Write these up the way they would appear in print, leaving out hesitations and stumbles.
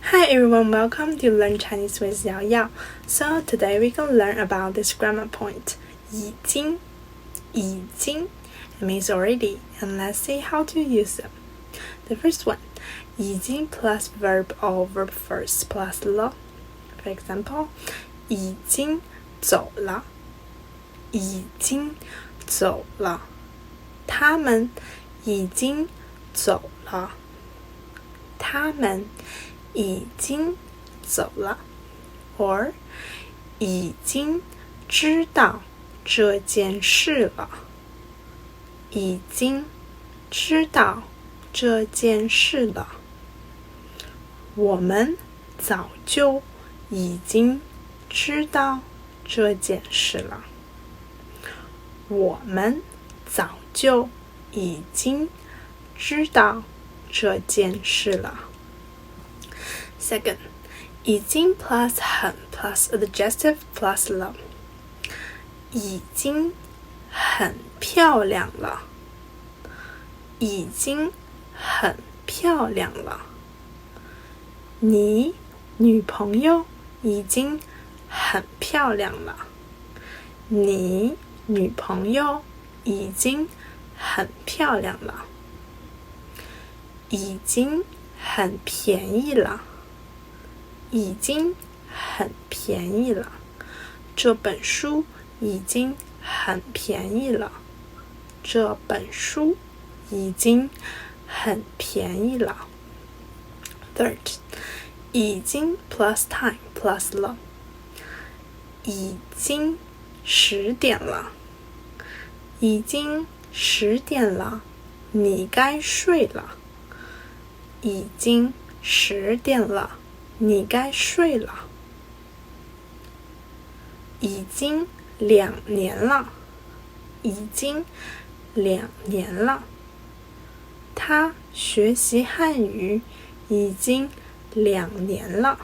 Hi everyone, welcome to Learn Chinese with Yao Yao. So today we can learn about this grammar point. 已经 it means already, and let's see how to use them. The first one, 已经 plus verb or verb first plus了. For example, 已经走了，已经走了，他们已经走了，他们已经走了 or 已经知道这件事了，已经知道这件事了，我们早就已经知道这件事了，我们早就已经知道这件事了。Second, 已经 plus 很 plus adjective plus 了，已经很漂亮了，已经很漂亮了，你女朋友已经很漂亮了，你女朋友已经很漂亮了，已经很便宜了，已经很便宜了，这本书已经很便宜了，这本书已经很便宜了。Third, 已经 plus time plus 了，已经10点了，已经10点了，你该睡了，已经10点了，你该睡了，已经2年了，已经2年了，他学习汉语已经2年了，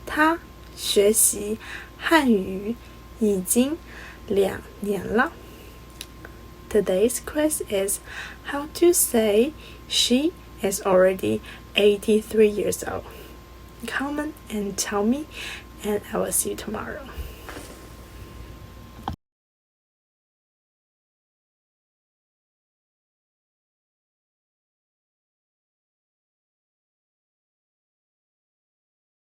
他学习汉语已经2年了。Today's quiz is how to say she is already 83 years old. Comment and tell me, and I will see you tomorrow.